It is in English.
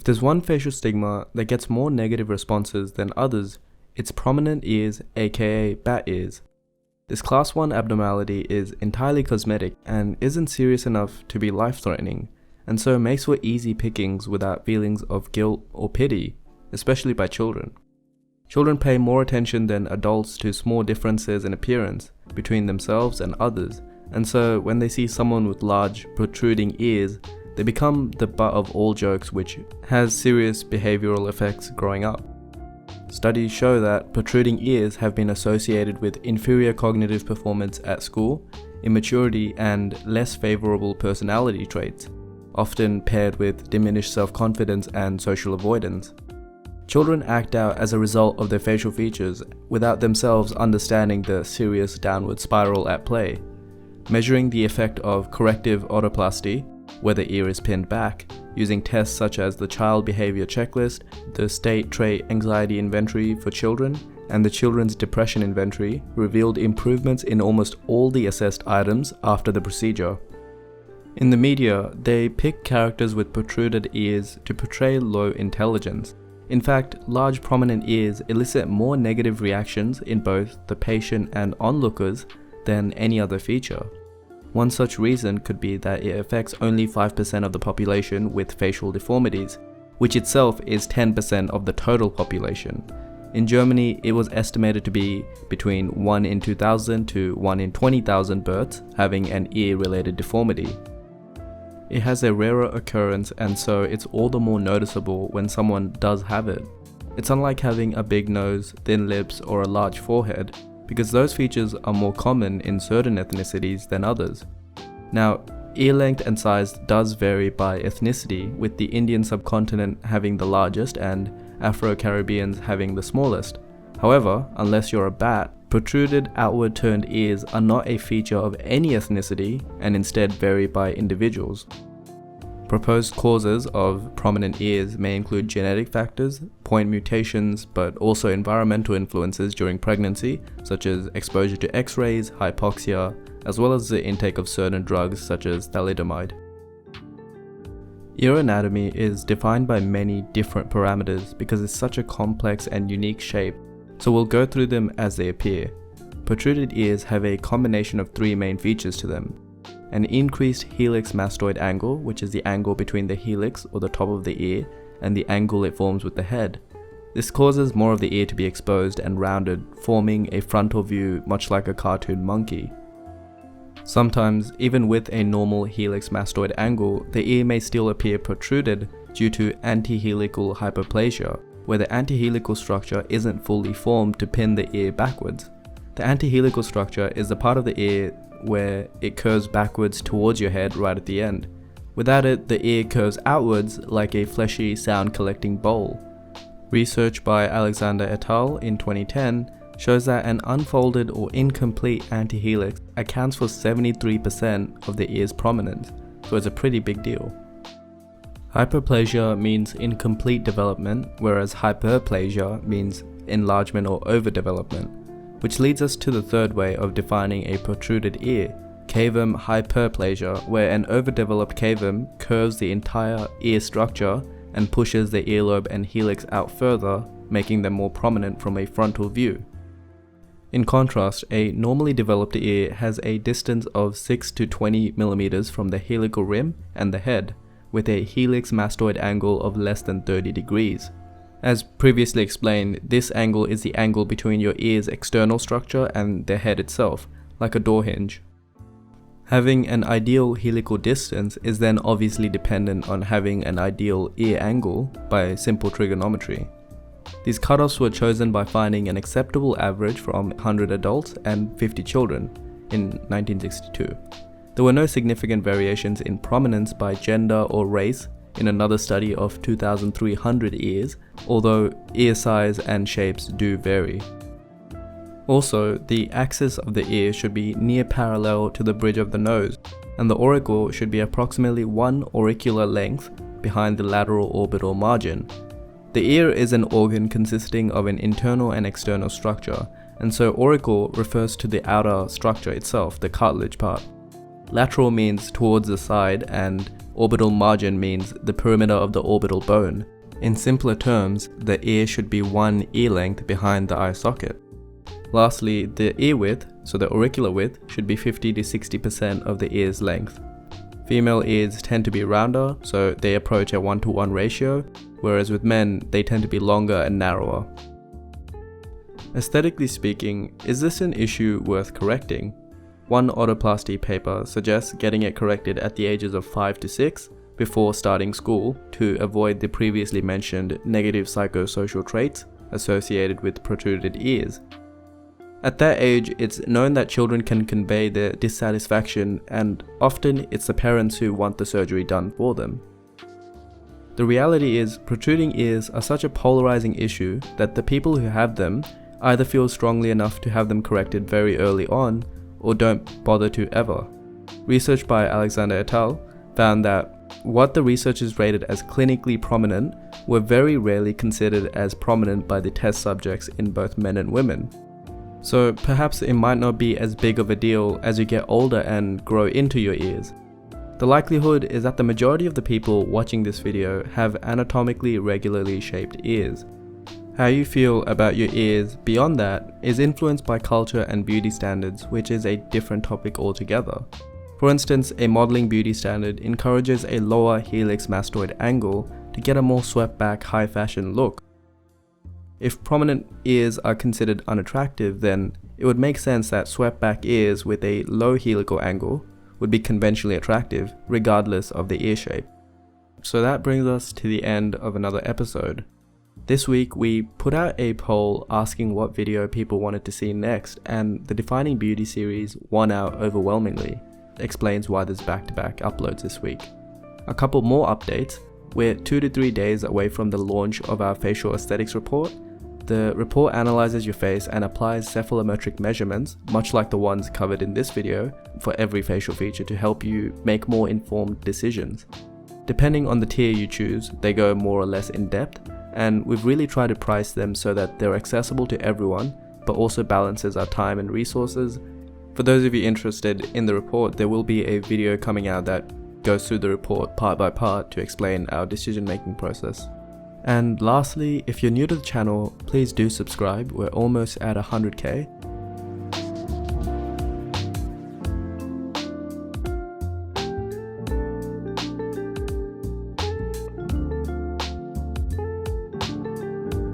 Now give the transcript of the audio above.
If there's one facial stigma that gets more negative responses than others, it's prominent ears, aka bat ears. This class 1 abnormality is entirely cosmetic and isn't serious enough to be life-threatening, and so makes for easy pickings without feelings of guilt or pity, especially by children. Children pay more attention than adults to small differences in appearance between themselves and others, and so when they see someone with large, protruding ears, they become the butt of all jokes, which has serious behavioral effects growing up. Studies show that protruding ears have been associated with inferior cognitive performance at school, immaturity, and less favorable personality traits, often paired with diminished self-confidence and social avoidance. Children act out as a result of their facial features without themselves understanding the serious downward spiral at play. Measuring the effect of corrective otoplasty, where the ear is pinned back, using tests such as the Child Behavior Checklist, the State Trait Anxiety Inventory for children, and the Children's Depression Inventory, revealed improvements in almost all the assessed items after the procedure. In the media, they pick characters with protruded ears to portray low intelligence. In fact, large prominent ears elicit more negative reactions in both the patient and onlookers than any other feature. One such reason could be that it affects only 5% of the population with facial deformities, which itself is 10% of the total population. In Germany, it was estimated to be between 1 in 2,000 to 1 in 20,000 births having an ear-related deformity. It has a rarer occurrence, and so it's all the more noticeable when someone does have it. It's unlike having a big nose, thin lips, or a large forehead, because those features are more common in certain ethnicities than others. Now, ear length and size does vary by ethnicity, with the Indian subcontinent having the largest and Afro-Caribbeans having the smallest. However, unless you're a bat, protruded outward turned ears are not a feature of any ethnicity and instead vary by individuals. Proposed causes of prominent ears may include genetic factors, point mutations, but also environmental influences during pregnancy, such as exposure to X-rays, hypoxia, as well as the intake of certain drugs such as thalidomide. Ear anatomy is defined by many different parameters because it's such a complex and unique shape, so we'll go through them as they appear. Protruded ears have a combination of 3 main features to them. An increased helix mastoid angle, which is the angle between the helix or the top of the ear and the angle it forms with the head. This causes more of the ear to be exposed and rounded, forming a frontal view much like a cartoon monkey. Sometimes, even with a normal helix mastoid angle, the ear may still appear protruded due to antihelical hyperplasia, where the antihelical structure isn't fully formed to pin the ear backwards. The antihelical structure is the part of the ear where it curves backwards towards your head right at the end. Without it, the ear curves outwards like a fleshy sound collecting bowl. Research by Alexander et al. In 2010 shows that an unfolded or incomplete antihelix accounts for 73% of the ear's prominence, so it's a pretty big deal. Hyperplasia means incomplete development, whereas hyperplasia means enlargement or overdevelopment, which leads us to the third way of defining a protruded ear, cavum hyperplasia, where an overdeveloped cavum curves the entire ear structure and pushes the earlobe and helix out further, making them more prominent from a frontal view. In contrast, a normally developed ear has a distance of 6 to 20 mm from the helical rim and the head, with a helix mastoid angle of less than 30 degrees. As previously explained, this angle is the angle between your ear's external structure and the head itself, like a door hinge. Having an ideal helical distance is then obviously dependent on having an ideal ear angle by simple trigonometry. These cutoffs were chosen by finding an acceptable average from 100 adults and 50 children in 1962. There were no significant variations in prominence by gender or race in another study of 2,300 ears, although ear size and shapes do vary. Also, the axis of the ear should be near parallel to the bridge of the nose, and the auricle should be approximately 1 auricular length behind the lateral orbital margin. The ear is an organ consisting of an internal and external structure, and so auricle refers to the outer structure itself, the cartilage part. Lateral means towards the side, and orbital margin means the perimeter of the orbital bone, In simpler terms, the ear should be one ear length behind the eye socket. Lastly, the ear width, so the auricular width, should be 50 to 60% of the ear's length. Female ears tend to be rounder, so they approach a 1:1 ratio, whereas with men, they tend to be longer and narrower. Aesthetically speaking, is this an issue worth correcting? One otoplasty paper suggests getting it corrected at the ages of 5 to 6 before starting school to avoid the previously mentioned negative psychosocial traits associated with protruded ears. At that age, it's known that children can convey their dissatisfaction, and often it's the parents who want the surgery done for them. The reality is, protruding ears are such a polarizing issue that the people who have them either feel strongly enough to have them corrected very early on, or don't bother to ever. Research by Alexander et al. Found that what the researchers rated as clinically prominent were very rarely considered as prominent by the test subjects in both men and women. So perhaps it might not be as big of a deal as you get older and grow into your ears. The likelihood is that the majority of the people watching this video have anatomically regularly shaped ears. How you feel about your ears beyond that is influenced by culture and beauty standards, which is a different topic altogether. For instance, a modeling beauty standard encourages a lower helix mastoid angle to get a more swept back high fashion look. If prominent ears are considered unattractive, then it would make sense that swept back ears with a low helical angle would be conventionally attractive, regardless of the ear shape. So that brings us to the end of another episode. This week we put out a poll asking what video people wanted to see next, and the Defining Beauty series won out overwhelmingly. Explains why there's back-to-back uploads this week. A couple more updates. We're 2 to 3 days away from the launch of our facial aesthetics report. The report analyzes your face and applies cephalometric measurements, much like the ones covered in this video, for every facial feature to help you make more informed decisions. Depending on the tier you choose, they go more or less in depth, and we've really tried to price them so that they're accessible to everyone, but also balances our time and resources. For those of you interested in the report, there will be a video coming out that goes through the report part by part to explain our decision-making process. And lastly, if you're new to the channel, please do subscribe. We're almost at 100k,